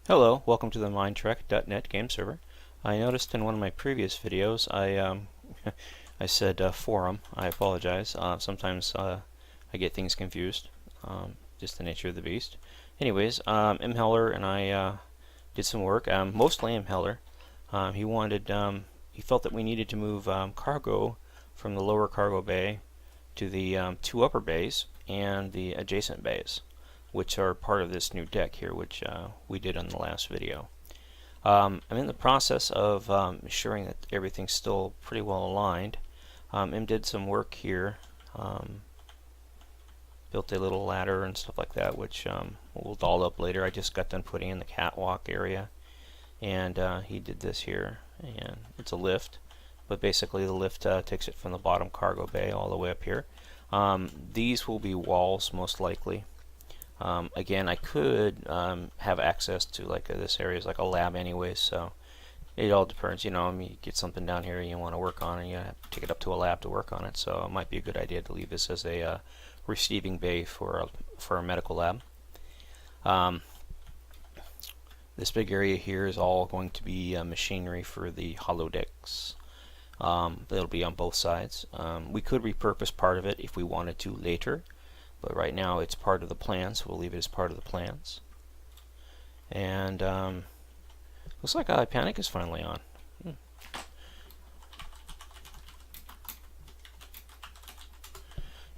Hello, welcome to the Mindtrek.net game server. I noticed in one of my previous videos I said forum. I apologize. Sometimes I get things confused. Just the nature of the beast. Anyways, M. Heller and I did some work. Mostly M. Heller. He felt that we needed to move cargo from the lower cargo bay to the two upper bays and the adjacent bays, which are part of this new deck here, which we did on the last video. I'm in the process of ensuring that everything's still pretty well aligned. M did some work here, built a little ladder and stuff like that, which we'll doll up later. I just got done putting in the catwalk area, and he did this here, and it's a lift, but basically the lift takes it from the bottom cargo bay all the way up here. These will be walls most likely. Again, I could have access to this area is like a lab anyways, so it all depends. You know, you get something down here you want to work on, and you have to take it up to a lab to work on it. So it might be a good idea to leave this as a receiving bay for a medical lab. This big area here is all going to be machinery for the holodecks. It'll be on both sides. We could repurpose part of it if we wanted to later, but right now it's part of the plans, so we'll leave it as part of the plans. And looks like Panic is finally on.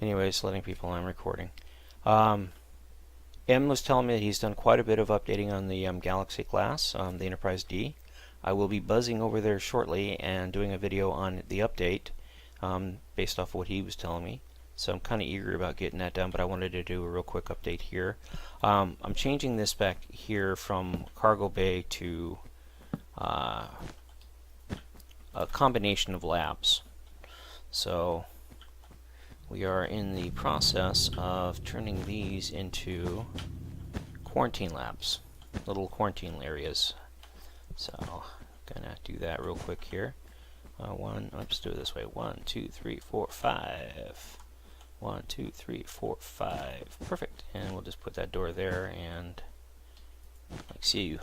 Anyways, letting people know I'm recording. M was telling me that he's done quite a bit of updating on the Galaxy class, the Enterprise D. I will be buzzing over there shortly and doing a video on the update based off of what he was telling me. So I'm kind of eager about getting that done, but I wanted to do a real quick update here. I'm changing this back here from cargo bay to a combination of labs. So we are in the process of turning these into quarantine labs, little quarantine areas. So I'm gonna do that real quick here. Let's do it this way. 1, 2, 3, 4, 5. 1, 2, 3, 4, 5. Perfect. And we'll just put that door there and see you.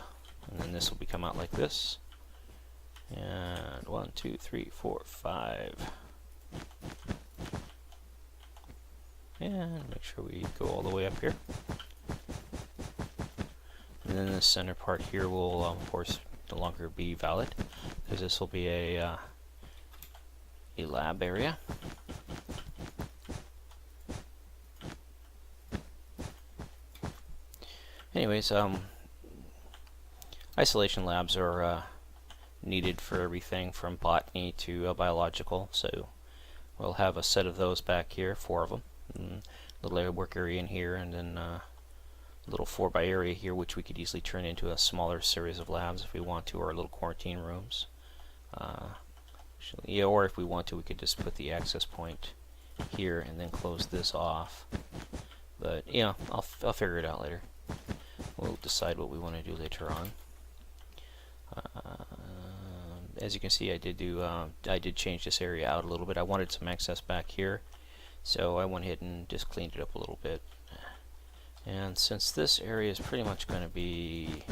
And then this will come out like this. And 1, 2, 3, 4, 5. And make sure we go all the way up here. And then the center part here will, of course, no longer be valid, because this will be a lab area. Anyways, isolation labs are needed for everything from botany to biological, so we'll have a set of those back here, 4 of them. Little work area in here, and then a little 4x area here, which we could easily turn into a smaller series of labs if we want to, or little quarantine rooms. Yeah, or if we want to, we could just put the access point here and then close this off. But yeah, I'll figure it out later. We'll decide what we want to do later on. As you can see, I did change this area out a little bit. I wanted some access back here, so I went ahead and just cleaned it up a little bit. And since this area is pretty much going to be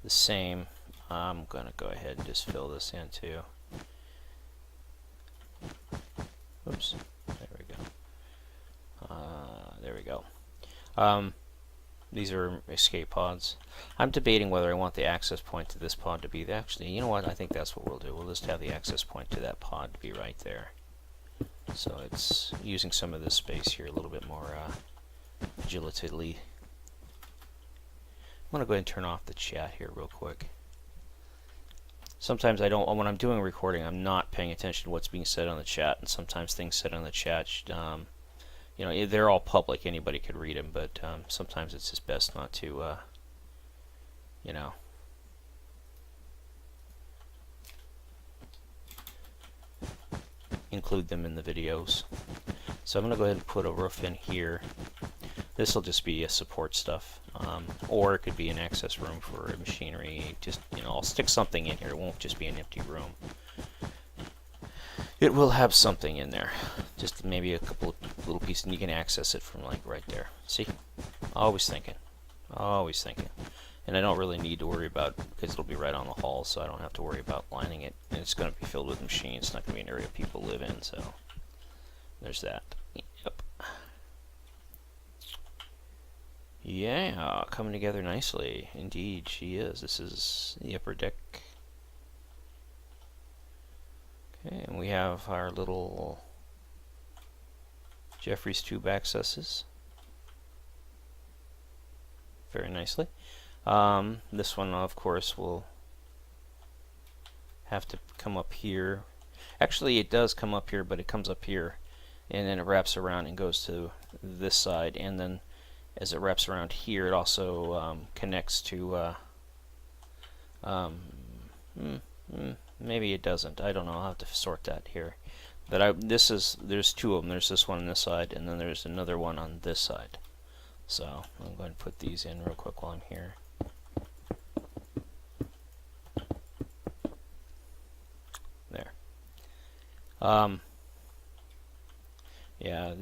the same, I'm going to go ahead and just fill this in too. Oops, there we go. There we go. These are escape pods. I'm debating whether I want the access point to this pod to be there. Actually, you know what? I think that's what we'll do. We'll just have the access point to that pod to be right there. So it's using some of this space here a little bit more agilitedly. I'm going to go ahead and turn off the chat here real quick. Sometimes when I'm doing recording, I'm not paying attention to what's being said on the chat, and sometimes things said on the chat, you know, they're all public, anybody could read them, but sometimes it's just best not to, you know, include them in the videos. So I'm going to go ahead and put a roof in here. This will just be a support stuff, or it could be an access room for machinery. Just, you know, I'll stick something in here. It won't just be an empty room. It will have something in there, just maybe a couple of little pieces, and you can access it from like right there. See, always thinking, always thinking. And I don't really need to worry about, because it'll be right on the hall, so I don't have to worry about lining it. And it's going to be filled with machines. It's not going to be an area people live in, so there's that. Yep. Yeah, coming together nicely. Indeed, she is. This is the upper deck. Okay, and we have our little Jeffrey's tube accesses. Very nicely. This one, of course, will have to come up here. Actually, it does come up here, but it comes up here, and then it wraps around and goes to this side, and then as it wraps around here, it also connects to maybe it doesn't. I don't know. I'll have to sort that here. But there's two of them. There's this one on this side, and then there's another one on this side. So I'm going to put these in real quick while I'm here. There. Yeah,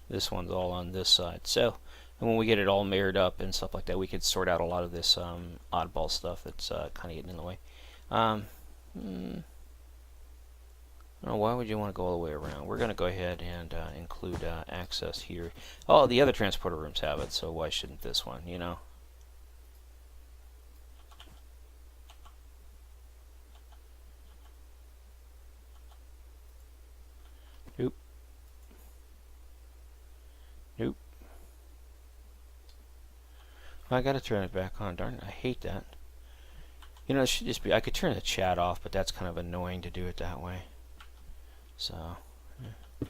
this one's all on this side. So, and when we get it all mirrored up and stuff like that, we could sort out a lot of this oddball stuff that's kind of getting in the way. Oh, why would you want to go all the way around? We're going to go ahead and include access here. Oh, the other transporter rooms have it, so why shouldn't this one, you know? Nope. Nope. I got to turn it back on. Darn it, I hate that. You know, it should just be, I could turn the chat off, but that's kind of annoying to do it that way. So, yeah.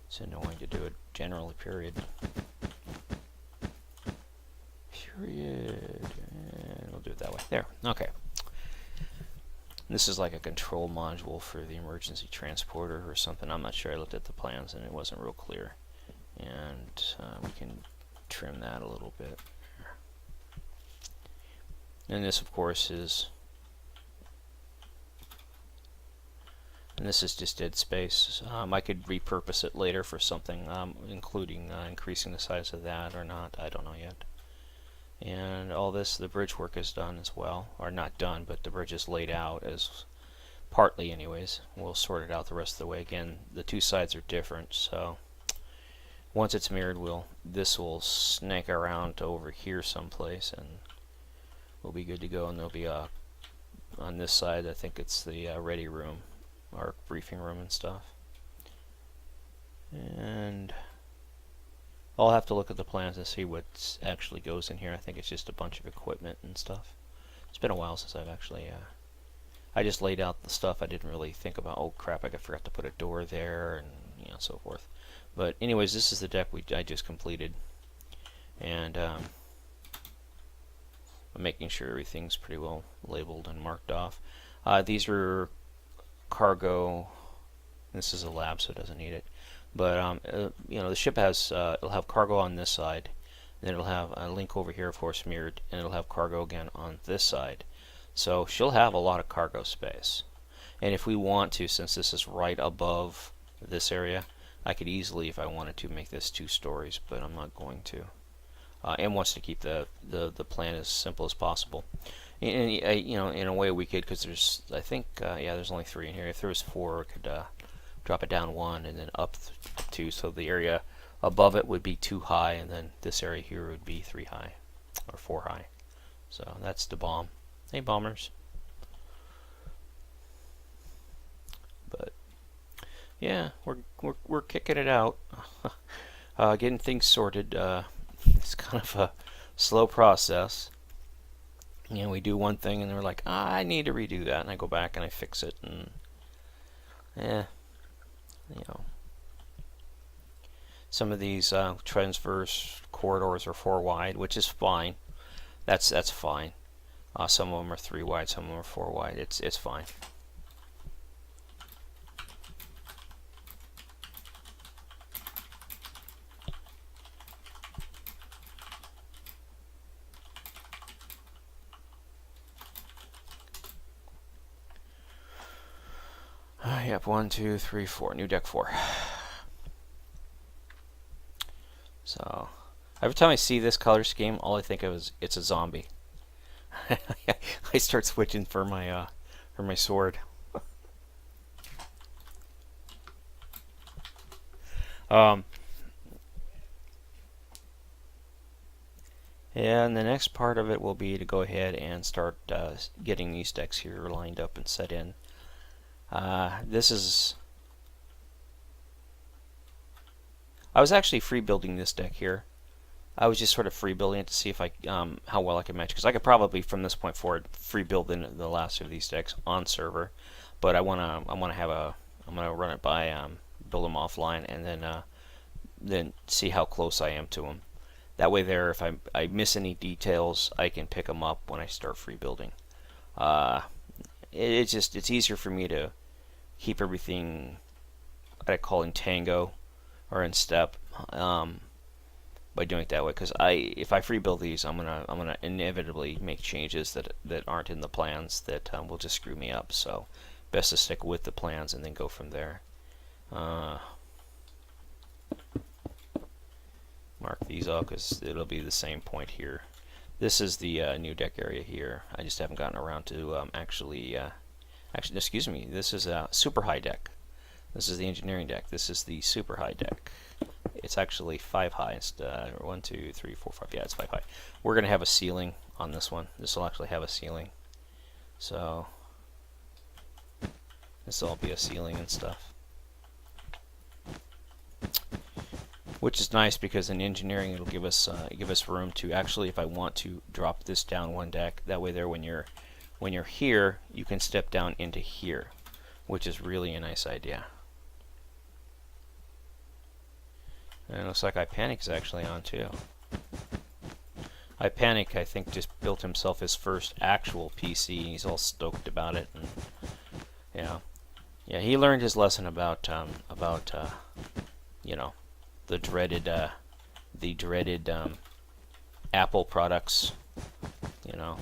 It's annoying to do it generally, period. Period. And we'll do it that way. There. Okay. This is like a control module for the emergency transporter or something. I'm not sure. I looked at the plans and it wasn't real clear. And we can trim that a little bit. And this, of course, is... And this is just dead space. I could repurpose it later for something, including increasing the size of that or not. I don't know yet. And all this, the bridge work is done as well. Or not done, but the bridge is laid out as partly anyways. We'll sort it out the rest of the way. Again, the two sides are different, so once it's mirrored, this will snake around to over here someplace, and we'll be good to go. And there'll be on this side, I think it's the ready room, our briefing room and stuff. And I'll have to look at the plans and see what actually goes in here. I think it's just a bunch of equipment and stuff. It's been a while since I've actually I just laid out the stuff. I didn't really think about, oh crap, I forgot to put a door there, and you know, so forth. But anyways, this is the deck I just completed, and I'm making sure everything's pretty well labeled and marked off. These are cargo. This is a lab, so it doesn't need it. But you know, the ship has it'll have cargo on this side, and then it'll have a link over here, of course, mirrored, and it'll have cargo again on this side. So she'll have a lot of cargo space. And if we want to, since this is right above this area, I could easily, if I wanted to, make this 2 stories, but I'm not going to. And wants to keep the plan as simple as possible. And you know, in a way we could, because there's, I think, yeah, there's only 3 in here. If there was 4, we could drop it down 1 and then up 2, so the area above it would be 2 high, and then this area here would be 3 high, or 4 high. So that's the bomb. Hey, bombers. But yeah, we're kicking it out, getting things sorted. It's kind of a slow process. You know, we do one thing and we're like, I need to redo that, and I go back and I fix it, and you know, some of these transverse corridors are 4 wide, which is fine. That's fine. Some of them are 3 wide, some of them are 4 wide. It's fine. Yep, 1, 2, 3, 4. New deck 4. So, Every time I see this color scheme, all I think of is it's a zombie. I start switching for my sword. And the next part of it will be to go ahead and start getting these decks here lined up and set in. This is... I was actually free building this deck here. I was just sort of free building it to see if I how well I could match, because I could probably from this point forward free build in the last of these decks on server, but I'm gonna run it by build them offline and then see how close I am to them. That way, there, if I miss any details, I can pick them up when I start free building. It's easier for me to keep everything what I call in tango or in step by doing it that way. Because if I free build these, I'm gonna inevitably make changes that aren't in the plans that will just screw me up. So best to stick with the plans and then go from there. Mark these up because it'll be the same point here. This is the new deck area here. I just haven't gotten around to actually, excuse me, this is a super high deck. This is the engineering deck. This is the super high deck. It's actually 5 high. It's 1, 2, 3, 4, 5. Yeah, it's 5 high. We're going to have a ceiling on this one. This will actually have a ceiling. So this will all be a ceiling and stuff. Which is nice because in engineering it'll give us room to actually, if I want to, drop this down one deck. That way, there when you're here, you can step down into here, which is really a nice idea. And it looks like iPanic is actually on too. iPanic, I think, just built himself his first actual PC. He's all stoked about it, and yeah, he learned his lesson about you know, the dreaded Apple products. You know,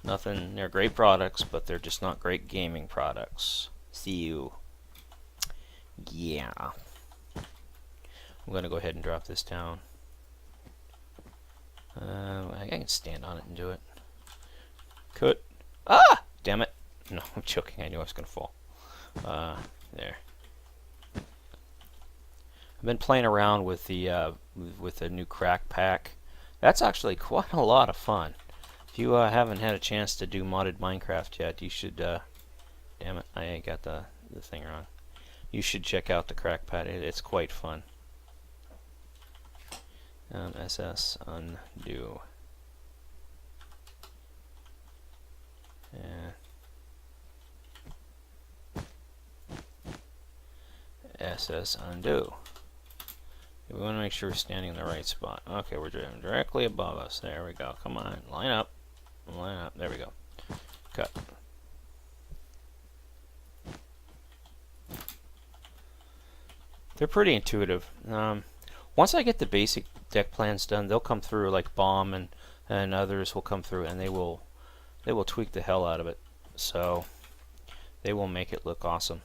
nothing. They're great products, but they're just not great gaming products. See you. Yeah. I'm gonna go ahead and drop this down. I can stand on it and do it. Cut. Ah! Damn it. No, I'm joking. I knew I was gonna fall. There. I've been playing around with the new crack pack. That's actually quite a lot of fun. If you haven't had a chance to do modded Minecraft yet, you should. Damn it, I got the thing wrong. You should check out the crack pack. It's quite fun. SS undo. Yeah. SS undo. We want to make sure we're standing in the right spot. Okay, we're directly above us. There we go. Come on, line up. Line up. There we go. Cut. They're pretty intuitive. Once I get the basic deck plans done, they'll come through, like Bomb and others will come through, and they will tweak the hell out of it. So they will make it look awesome.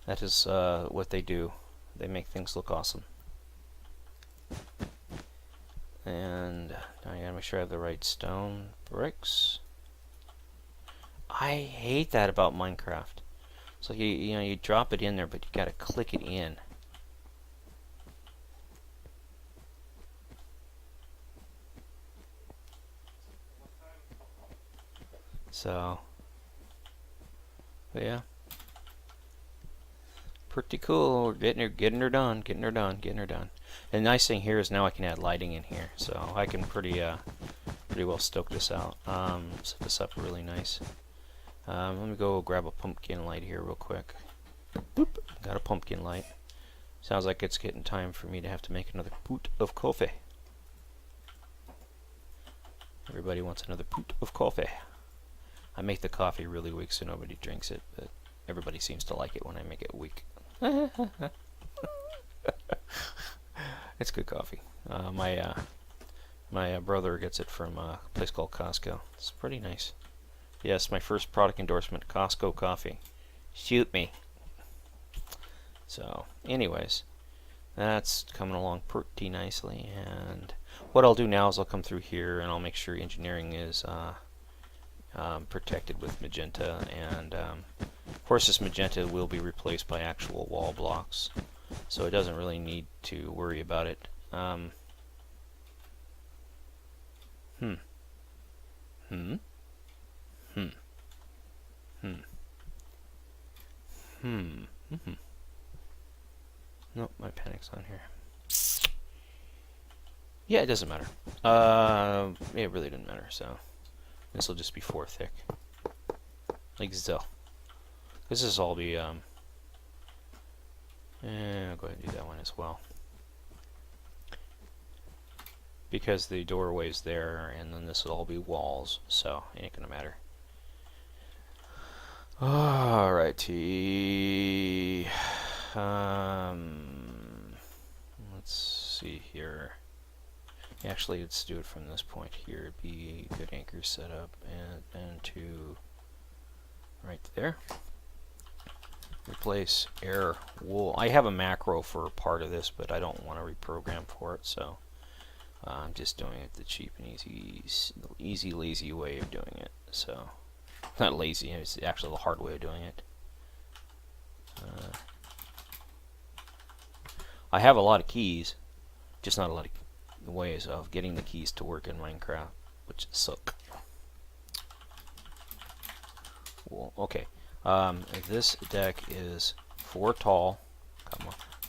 That is what they do. They make things look awesome. And I gotta make sure I have the right stone bricks. I hate that about Minecraft. So you drop it in there, but you gotta click it in. So, but yeah. Pretty cool. We're getting her done. And the nice thing here is now I can add lighting in here, so I can pretty well stoke this out. Set this up really nice. Let me go grab a pumpkin light here real quick. Boop. Got a pumpkin light. Sounds like it's getting time for me to have to make another poot of coffee. Everybody wants another poot of coffee. I make the coffee really weak so nobody drinks it, but everybody seems to like it when I make it weak. It's good coffee. My brother gets it from a place called Costco. It's pretty nice. Yes, my first product endorsement, Costco coffee. Shoot me. So, anyways, That's coming along pretty nicely. And what I'll do now is I'll come through here and I'll make sure engineering is protected with magenta, and of course this magenta will be replaced by actual wall blocks, so it doesn't really need to worry about it. Nope, my panic's on here. Yeah, it doesn't matter. It really doesn't matter, so this will just be 4 thick. Like so. This is all be, and I'll go ahead and do that one as well. Because the doorway's there, and then this will all be walls, so it ain't gonna matter. Alrighty. Let's see here. Actually, let's do it from this point here. It'd be a good anchor setup, and then to right there. Replace air wool. I have a macro for part of this, but I don't want to reprogram for it, so I'm just doing it the cheap and easy, lazy way of doing it. So, not lazy, it's actually the hard way of doing it. I have a lot of keys, just not a lot of ways of getting the keys to work in Minecraft, which suck. Well, okay. This deck is 4 tall,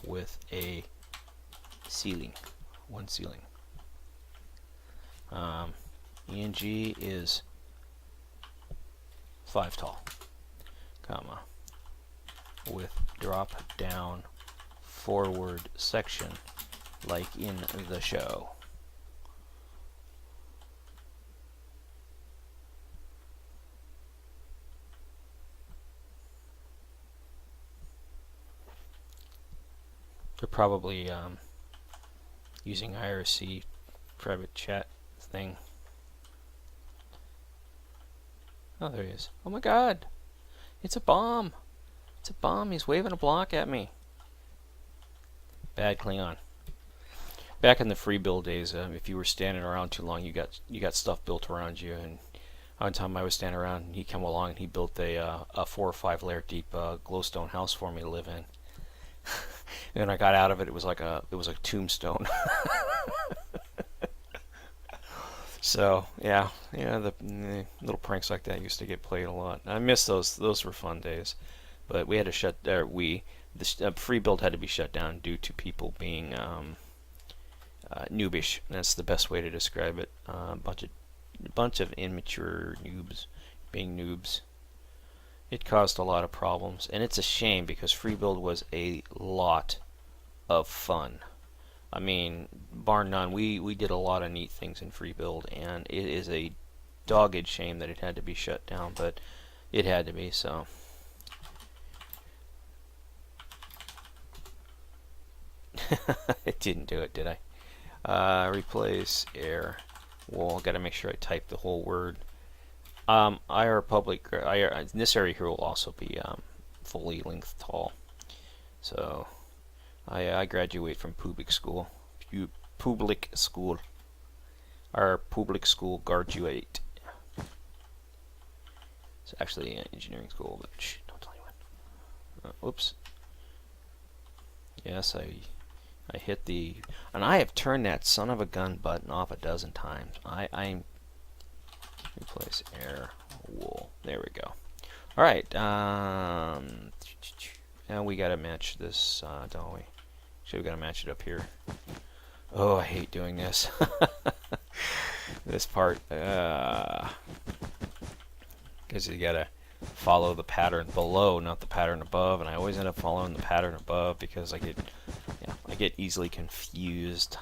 with a ceiling, 1 ceiling. ENG is 5 tall, with drop down forward section like in the show. They're probably using IRC private chat thing. Oh, there he is. Oh my god! It's a bomb! It's a bomb! He's waving a block at me. Bad Klingon. Back in the free build days, if you were standing around too long, you got stuff built around you. And one time I was standing around, and he came along and he built a 4 or 5 layer deep glowstone house for me to live in. And when I got out of it, it was like a tombstone. So yeah, the little pranks like that used to get played a lot. I miss those. Those were fun days. But we had to shut. The free build had to be shut down due to people being noobish. That's the best way to describe it. A bunch of immature noobs being noobs. It caused a lot of problems, and it's a shame because free build was a lot of fun. I mean, bar none, we did a lot of neat things in free build, and it is a dogged shame that it had to be shut down, but it had to be, so. It didn't do it, did I? Replace air wall. Got to make sure I type the whole word. IR public. This area here will also be fully length tall. So I graduate from public school. Our public school graduate. It's actually engineering school, but shh, don't tell anyone. Whoops. Yes, I hit the, and I have turned that son of a gun button off a dozen times. I'm replace air wool. There we go. All right. Now we gotta match this, don't we? Actually, we gotta match it up here. Oh, I hate doing this. This part, because you gotta follow the pattern below, not the pattern above, and I always end up following the pattern above because I get easily confused.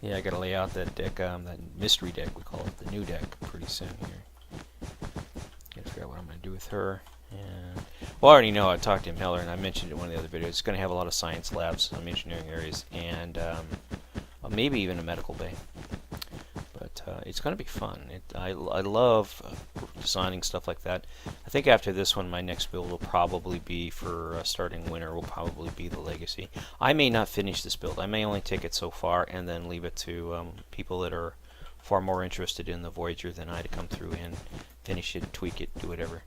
Yeah, I gotta lay out that deck, that mystery deck, we call it, the new deck, pretty soon here. Gotta figure out what I'm gonna do with her. And well, I already know, I talked to him, Heller, and I mentioned it in one of the other videos. It's gonna have a lot of science labs, some engineering areas, and maybe even a medical bay. But it's going to be fun. I love designing stuff like that. I think after this one, my next build will probably be for starting winter. Will probably be the Legacy. I may not finish this build. I may only take it so far and then leave it to people that are far more interested in the Voyager than I to come through and finish it, tweak it, do whatever.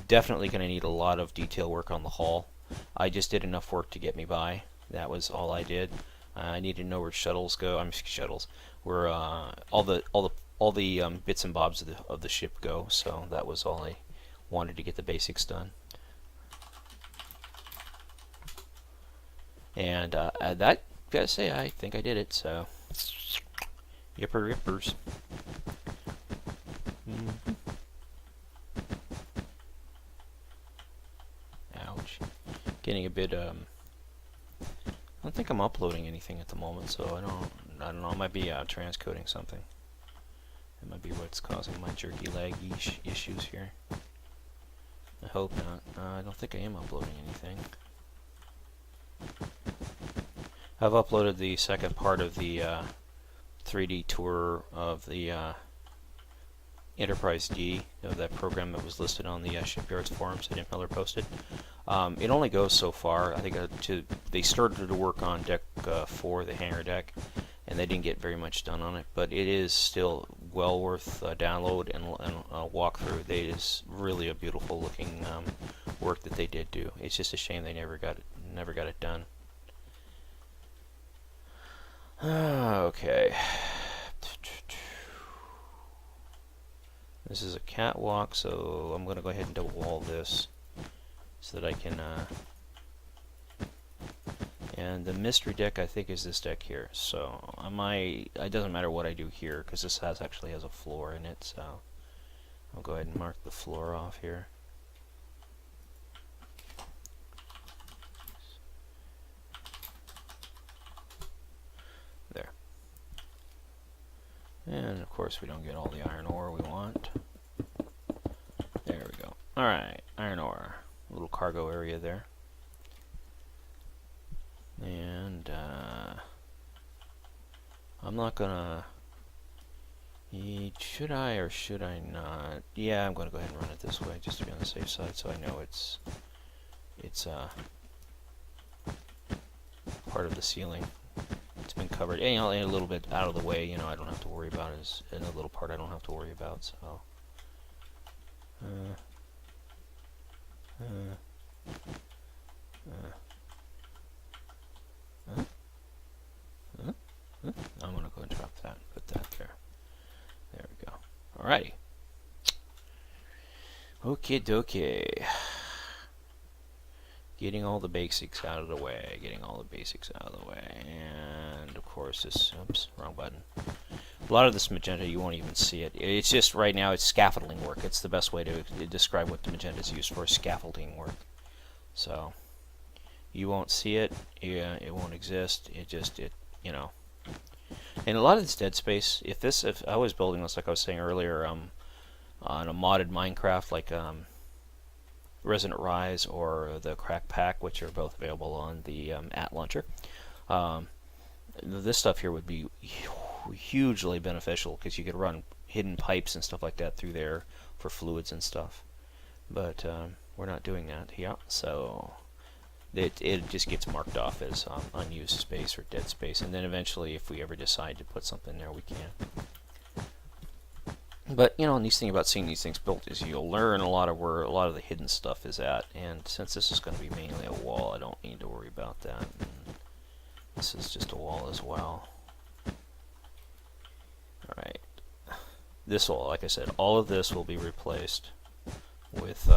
Definitely going to need a lot of detail work on the hull. I just did enough work to get me by. That was all I did. I need to know where shuttles go. Where all the bits and bobs of the ship go. So that was all I wanted to get the basics done. And that, gotta say, I think I did it. So yipper rippers. Ouch. Getting a bit I don't think I'm uploading anything at the moment, so I don't know. I might be transcoding something. That might be what's causing my jerky lag issues here. I hope not. I don't think I am uploading anything. I've uploaded the second part of the 3D tour of the Enterprise D, that program that was listed on the Shipyards forums that Miller posted. It only goes so far. I think they started to work on deck 4, the hangar deck, and they didn't get very much done on it. But it is still well worth a download and a walkthrough. It is really a beautiful looking work that they did do. It's just a shame they never got it done. Okay. This is a catwalk, so I'm going to go ahead and double wall this so that I can, and the mystery deck I think is this deck here, so it doesn't matter what I do here because this actually has a floor in it, so I'll go ahead and mark the floor off here. There. And of course we don't get all the iron ore we want. There we go. Alright, iron ore. A little cargo area there. And I'm not gonna... Should I or should I not? Yeah, I'm gonna go ahead and run it this way just to be on the safe side, so I know it's part of the ceiling. It's been covered, and a little bit out of the way. I don't have to worry about it. In a little part I don't have to worry about. So, I'm gonna go and drop that. Put that there. There we go. Alrighty. Okie dokie. Getting all the basics out of the way. And of course this, oops, wrong button. A lot of this magenta you won't even see it. It's just right now it's scaffolding work. It's the best way to describe what the magenta is used for, scaffolding work. So you won't see it. Yeah, it won't exist. And a lot of this dead space. If I was building this like I was saying earlier, on a modded Minecraft like Resident Rise or the Crack Pack, which are both available on the at launcher. This stuff here would be hugely beneficial because you could run hidden pipes and stuff like that through there for fluids and stuff. But we're not doing that here, so it just gets marked off as unused space or dead space. And then eventually, if we ever decide to put something there, we can. But the nice thing about seeing these things built is you'll learn a lot of where a lot of the hidden stuff is at. And since this is going to be mainly a wall, I don't need to worry about that. And this is just a wall as well. Alright. This will, like I said, all of this will be replaced with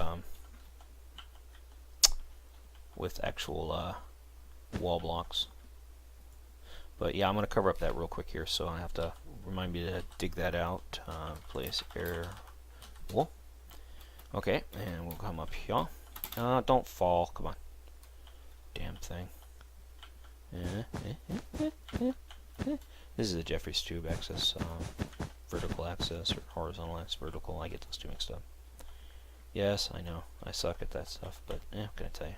actual wall blocks. But yeah, I'm going to cover up that real quick here, so I have to remind me to dig that out. Place air wall. Okay, and we'll come up here. Don't fall, come on. Damn thing. This is the Jeffries tube access, vertical access or horizontal access, vertical. I get those two mixed up. Yes, I know. I suck at that stuff, but I'm gonna tell you.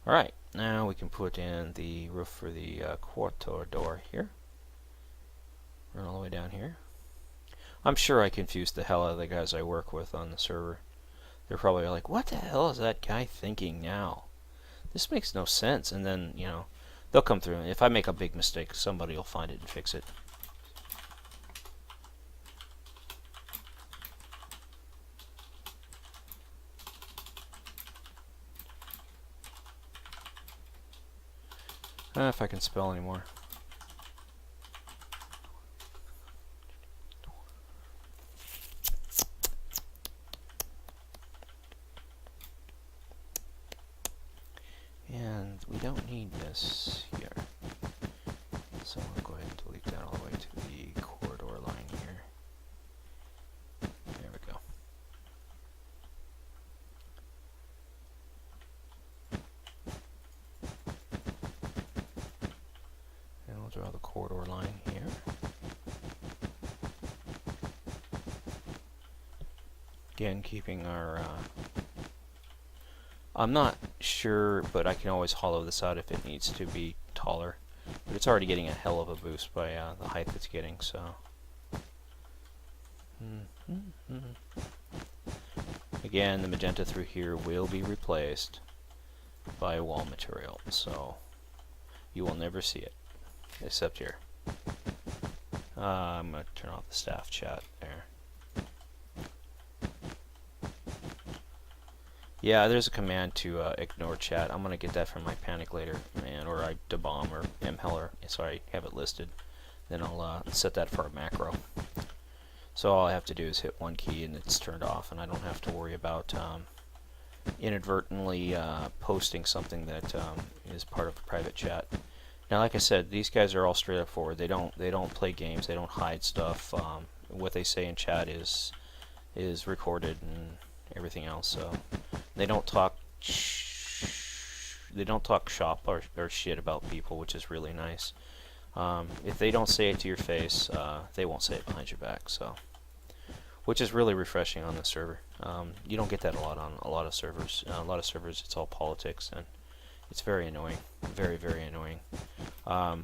Alright, now we can put in the roof for the quarto door here. Run all the way down here. I'm sure I confused the hell out of the guys I work with on the server. They're probably like, what the hell is that guy thinking now? This makes no sense. And then, you know, they'll come through. If I make a big mistake, somebody will find it and fix it. If I can spell anymore. And we don't need this here. So I'll go ahead and delete that all the way to the corridor line here. There we go. And we'll draw the corridor line here. Again, keeping our I'm not sure, but I can always hollow this out if it needs to be taller. But it's already getting a hell of a boost by the height it's getting, so. Again, the magenta through here will be replaced by wall material, so you will never see it, except here. I'm going to turn off the staff chat there. Yeah, there's a command to ignore chat. I'm going to get that from my panic later, or I debomb or mheller, so I have it listed. Then I'll set that for a macro. So all I have to do is hit one key and it's turned off, and I don't have to worry about inadvertently posting something that is part of a private chat. Now, like I said, these guys are all straight up forward. They don't play games. They don't hide stuff. What they say in chat is recorded and everything else. So they don't talk shop or shit about people, which is really nice. If they don't say it to your face, they won't say it behind your back. So, which is really refreshing on this server. You don't get that a lot on a lot of servers. A lot of servers, it's all politics, and it's very annoying. Very, very annoying. I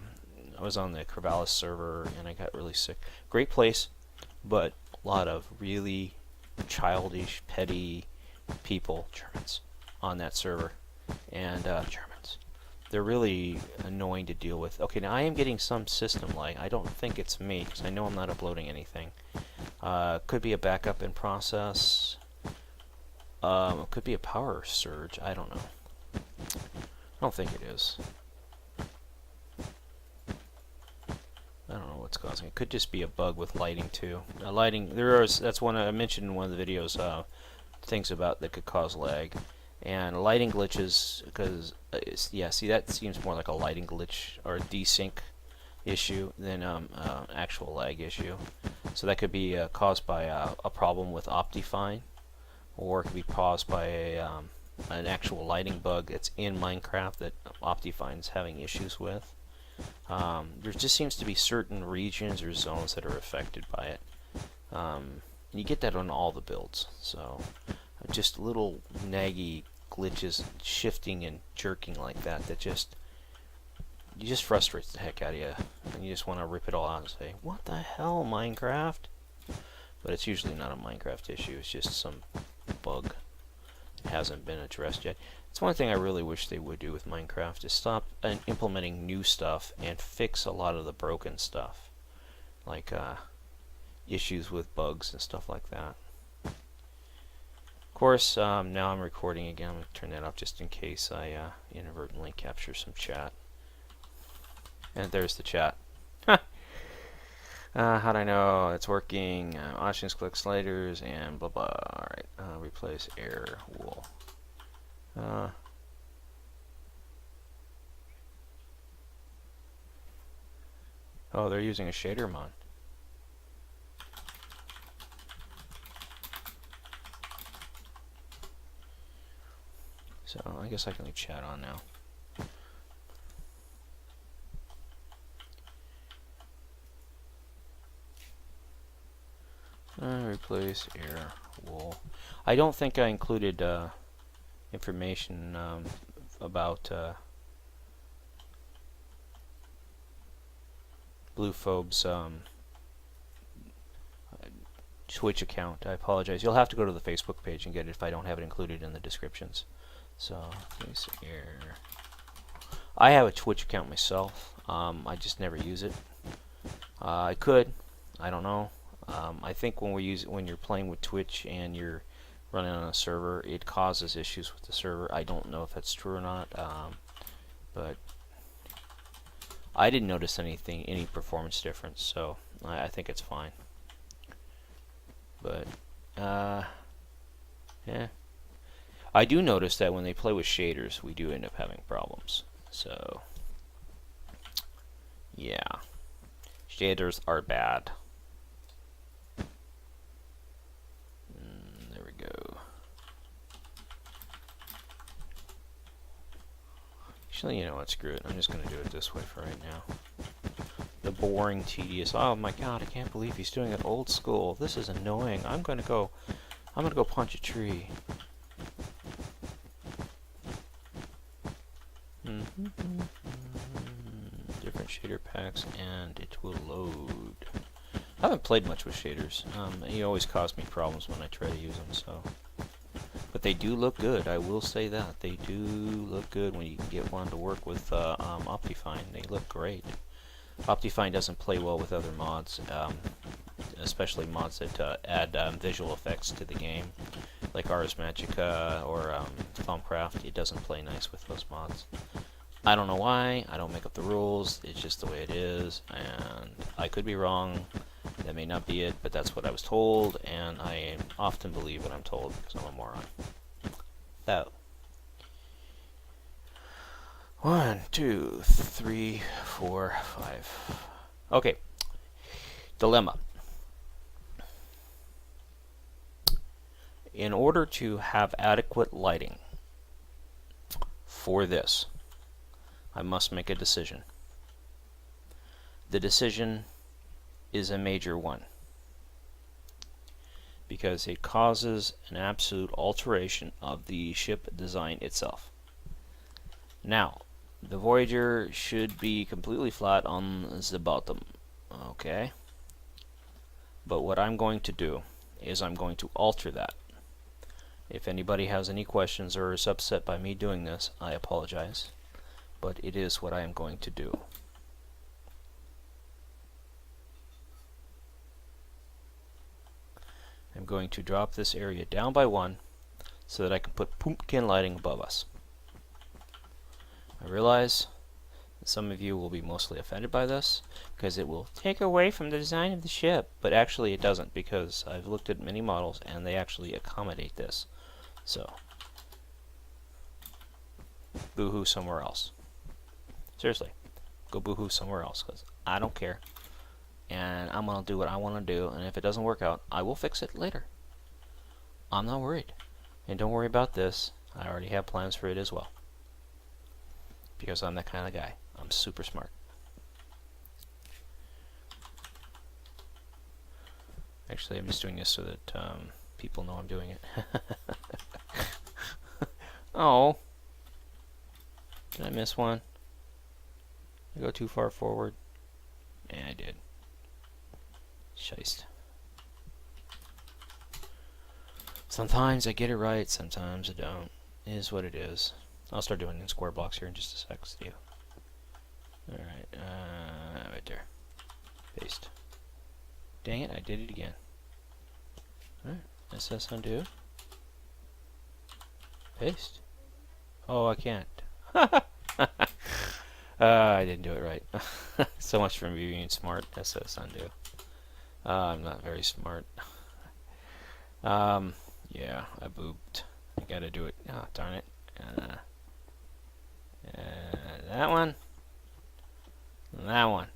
was on the Corvallis server, and I got really sick. Great place, but a lot of really childish, petty people, Germans, on that server. And Germans. They're really annoying to deal with. Okay, now I am getting some system lag. I don't think it's me, because I know I'm not uploading anything. Could be a backup in process. Could be a power surge. I don't know. I don't think it is. I don't know what's causing it. Could just be a bug with lighting too. Lighting. That's one I mentioned in one of the videos. Things about that could cause lag. And lighting glitches, because yeah, see, that seems more like a lighting glitch or a desync issue than actual lag issue. So that could be caused by a problem with Optifine, or it could be caused by an actual lighting bug that's in Minecraft that Optifine's having issues with. There just seems to be certain regions or zones that are affected by it. You get that on all the builds. So just little naggy glitches, shifting and jerking like that, just frustrates the heck out of you, and you just want to rip it all out and say, what the hell, Minecraft? But it's usually not a Minecraft issue, it's just some bug that hasn't been addressed yet. It's one thing I really wish they would do with Minecraft, is stop implementing new stuff and fix a lot of the broken stuff, like issues with bugs and stuff like that. Of course, now I'm recording again. I'm going to turn that off just in case I inadvertently capture some chat. And there's the chat. How'd I know it's working? Options, click sliders, and blah blah. Alright, replace air wool. Oh, they're using a shader mod. So I guess I can leave chat on now. Replace air wool. I don't think I included information about Bluephobes Twitch account. I apologize. You'll have to go to the Facebook page and get it if I don't have it included in the descriptions. So, let me see here. I have a Twitch account myself. I just never use it. I could. I don't know. I think when you're playing with Twitch and you're running on a server, it causes issues with the server. I don't know if that's true or not. But I didn't notice any performance difference, so I think it's fine. But yeah, I do notice that when they play with shaders, we do end up having problems. So yeah, shaders are bad. There we go. Actually, you know what? Screw it. I'm just going to do it this way for right now. The boring, tedious. Oh my god! I can't believe he's doing it old school. This is annoying. I'm gonna go punch a tree. Different shader packs, and it will load. I haven't played much with shaders. They always cause me problems when I try to use them. So, but they do look good. I will say that they do look good when you can get one to work with Optifine. They look great. Optifine doesn't play well with other mods, especially mods that add visual effects to the game, like Ars Magica or Thaumcraft. It doesn't play nice with those mods. I don't know why. I don't make up the rules. It's just the way it is, and I could be wrong. That may not be it, but that's what I was told, and I often believe what I'm told because I'm a moron. So. 1, 2, 3, 4, 5. Okay. Dilemma. In order to have adequate lighting for this, I must make a decision. The decision is a major one because it causes an absolute alteration of the ship design itself. Now, the Voyager should be completely flat on the bottom, okay? But what I'm going to do is I'm going to alter that. If anybody has any questions or is upset by me doing this, I apologize. But it is what I am going to do. I'm going to drop this area down by 1 so that I can put pumpkin lighting above us. I realize that some of you will be mostly offended by this because it will take away from the design of the ship, but actually it doesn't because I've looked at many models and they actually accommodate this. So, boo-hoo somewhere else. Seriously, go boo-hoo somewhere else because I don't care. And I'm going to do what I want to do, and if it doesn't work out, I will fix it later. I'm not worried. And don't worry about this. I already have plans for it as well. Because I'm that kind of guy. I'm super smart. Actually, I'm just doing this so that people know I'm doing it. Oh. Did I miss one? Did I go too far forward? Yeah, I did. Scheist. Sometimes I get it right, sometimes I don't. It is what it is. I'll start doing it in square blocks here in just a sec. See you. Alright, right there. Paste. Dang it, I did it again. Alright, SS undo. Paste. Oh, I can't. I didn't do it right. So much for me being smart. SS undo. I'm not very smart. Yeah, I booped. I gotta do it. Oh, darn it. That one. That one.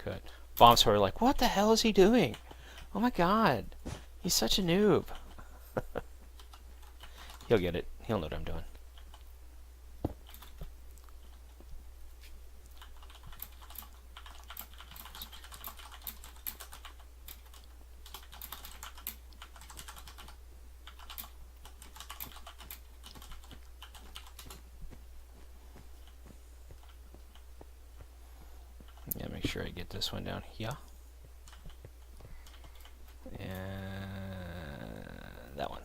Good. Bombs were like, what the hell is he doing? Oh my god. He's such a noob. He'll get it. He'll know what I'm doing. sure I get this one down here. And that one.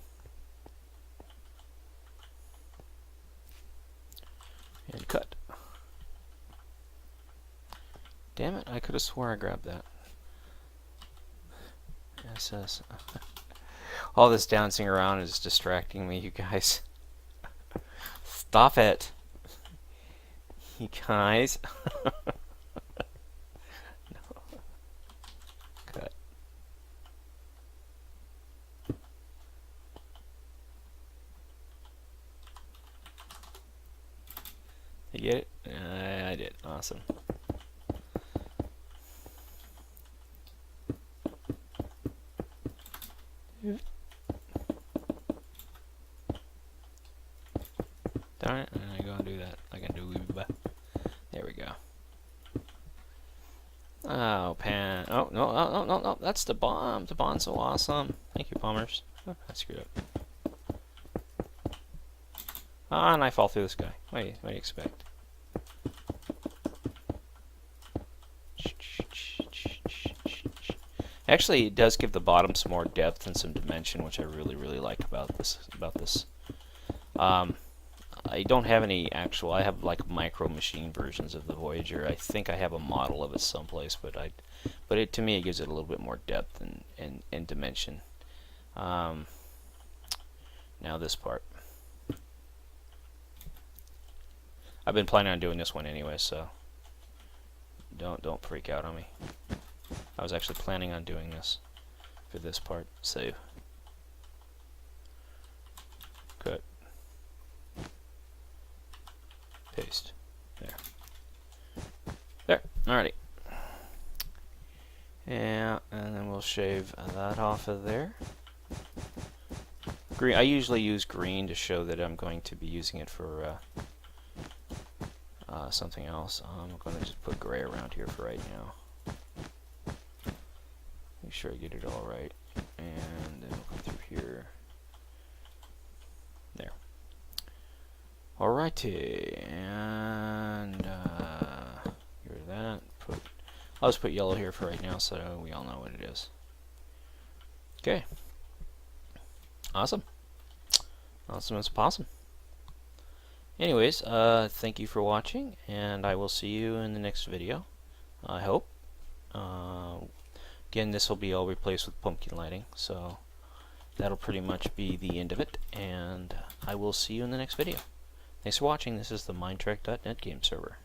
And cut. Damn it, I could have swore I grabbed that. SS. All this dancing around is distracting me, you guys. Stop it. You guys. No. Cut. You get it? I did. Awesome. Darn it, I go and do that. I can do there we go. Oh, pan. Oh, no, no, no, no, no. That's the bomb. The bomb's so awesome. Thank you, bombers. Oh, I screwed up. Ah, and I fall through this guy. What do you expect? Actually, it does give the bottom some more depth and some dimension, which I really, really like about this. I don't have any actual. I have like micro machine versions of the Voyager. I think I have a model of it someplace, but to me it gives it a little bit more depth and dimension. Now this part. I've been planning on doing this one anyway, so don't freak out on me. I was actually planning on doing this for this part, so cut, paste, there, alrighty. Yeah, and then we'll shave that off of there. Green. I usually use green to show that I'm going to be using it for something else. I'm going to just put gray around here for right now. Make sure I get it all right, and then we'll come through here. There. Alrighty, and here's that. I'll just put yellow here for right now, so we all know what it is. Okay. Awesome. Awesome as a possum. Anyways, thank you for watching, and I will see you in the next video. I hope. Again, this will be all replaced with pumpkin lighting, so that'll pretty much be the end of it, and I will see you in the next video. Thanks for watching. This is the Mindtrek.net game server.